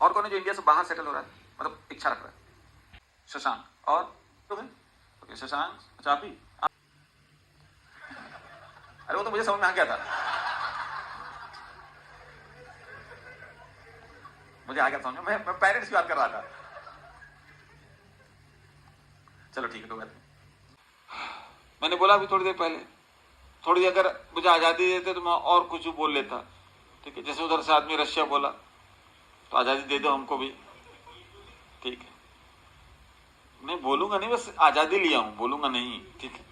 और कौन है जो इंडिया से बाहर सेटल हो रहा है, मतलब इच्छा रख रहा है? शशांक। और तुम्हें? ओके शशांक। अच्छा आप ही? अरे वो तो मुझे समझ में आ गया था, मुझे आ गया समझ में। मैं पेरेंट्स की बात कर रहा था। चलो ठीक है, कोई बात नहीं। मैंने बोला अभी थोड़ी देर पहले, थोड़ी अगर मुझे आजादी देते तो मैं और कुछ बोल लेता, ठीक है। जैसे उधर से आदमी रशिया बोला, तो आजादी दे दो हमको भी, ठीक है। मैं बोलूंगा नहीं, बस आजादी लिया हूं, बोलूंगा नहीं, ठीक है।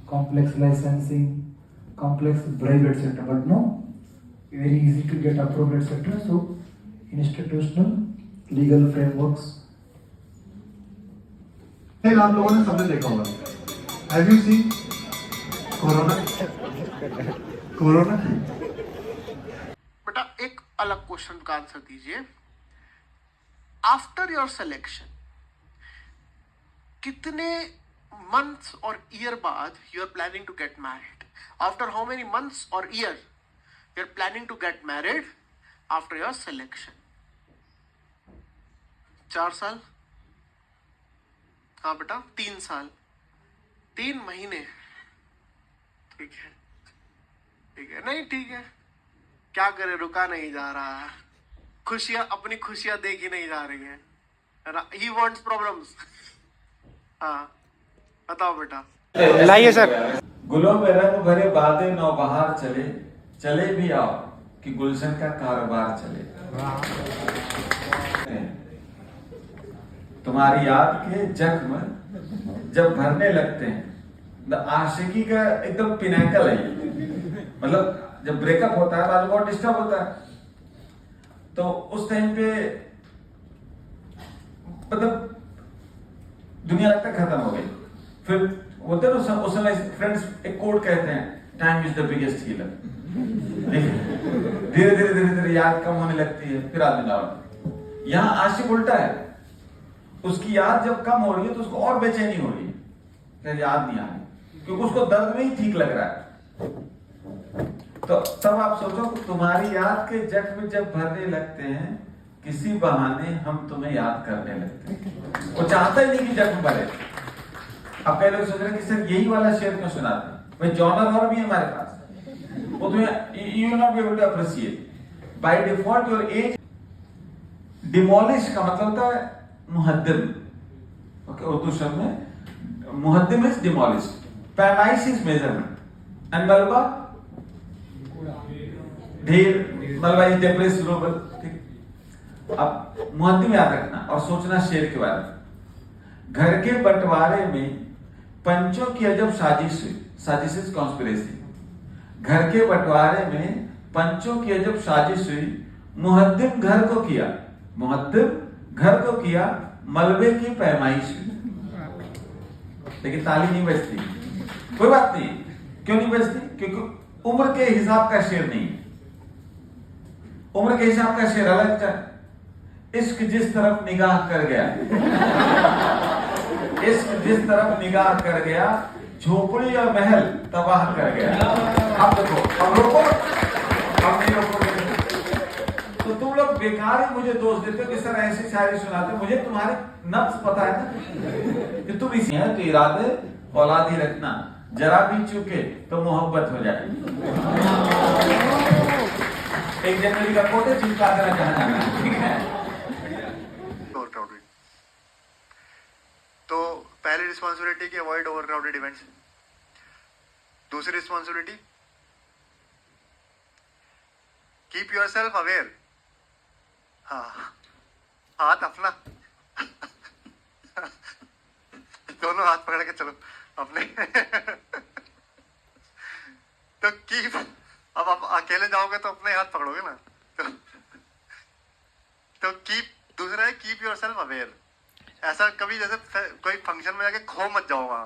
Complex licensing, complex bribe, etc. But no, very easy to get approved, etc. So, institutional legal frameworks. आप लोगों ने सबने देखा होगा, have you seen corona? Corona बेटा एक अलग क्वेश्चन का आंसर दीजिए। आफ्टर योर सिलेक्शन कितने मंथ्स और ईयर बाद you are planning to get married? After how many months और year you are planning to get married after your selection? 4 साल? हाँ बेटा 3 साल, 3 महीने। ठीक है, ठीक है, नहीं ठीक है, क्या करे, रुका नहीं जा रहा, खुशियां अपनी खुशियां देखी नहीं जा रही है ना। He wants problems. हाँ बताओ बेटा। लाइए सर। गुलों में रंग भरे बादे नौबहार चले, चले भी आओ कि गुलशन का कारोबार चले। तुम्हारी याद के जख्म जब भरने लगते हैं, आशिकी का एकदम पिनैकल है ये। मतलब जब ब्रेकअप होता है तो बहुत डिस्टर्ब होता है, तो उस टाइम पे मतलब दुनिया लगता खत्म हो गई। फिर होते ना उस समय फ्रेंड्स एक कोड कहते हैं, time is the biggest healer. धीरे धीरे धीरे धीरे याद कम होने लगती है, फिर आदमी नॉर्मल। यहाँ आशिक उल्टा है, उसकी याद जब कम हो रही है तो उसको और बेचैनी हो रही है, याद नहीं आ रही, क्योंकि उसको दर्द में ही ठीक लग रहा है। तो तब आप सोचो, तुम्हारी याद के जख्म जब भरने लगते हैं, किसी बहाने हम तुम्हें याद करने लगते हैं। वो चाहता ही नहीं कि जख्म भरे। अब कई लोग सोच रहे हैं कि सर यही वाला शेर क्यों सुनाते हैं? भाई जॉनर और भी है हमारे पास, वो तुम्हें you not be able to appreciate. By default your age demolish का मतलब होता है मुहद्दिम। ओके, उर्दू शब्द में मुहद्दिम इज डिमोलिश, पैमाइश इज मेजरमेंट, एंड मलबा ढेर, मलबा इज डेप्रेस ग्लोबल। ठीक, अब मुहद्दिम याद रखना और सोचना शेर के बारे में। घर के बंटवारे में पंचों की अजब साजिश हुई, साजिश इज कॉन्स्पिरेसी। घर के बंटवारे में पंचों की अजब साजिश हुई, मुहद्दिम घर को किया, मुहद्दिम घर को किया, मलबे की पैमाइश हुई। लेकिन ताली नहीं बजती। कोई बात नहीं, क्यों नहीं बजती? क्योंकि उम्र के हिसाब का शेर नहीं है। उम्र के हिसाब का शेर अलग था। इश्क जिस तरफ निगाह कर गया, इश्क जिस तरफ निगाह कर गया, झोपड़ी और महल तबाह कर गया। अब देखो, अब रोको, अब नहीं रोकोगे तो तुम लोग बेकार ही मुझे दोष देते हो कि सर ऐसी शायरी सुनाते। मुझे तुम्हारे नफ्स पता है ना कि तुम इसी हैं, तो इरादे औलादी रखना, जरा भी चूके तो मोहब्बत हो जाए। 1 जनवरी का कोटे चिंता करना चाहना, ठीक है। ओवरक्राउडेड, तो पहली रिस्पॉन्सिबिलिटी की अवॉइड ओवरक्राउडेड इवेंट्स। दूसरी रिस्पॉन्सिबिलिटी कीप योरसेल्फ अवेयर। हाँ, हाथ अपना दोनों हाथ पकड़ के चलो अपने। तो कीप, अब आप अकेले जाओगे तो अपने हाथ पकड़ोगे ना, तो कीप, दूसरा है कीप योरसेल्फ अवेयर। ऐसा कभी जैसे कोई फंक्शन में जाके खो मत जाओ वहां,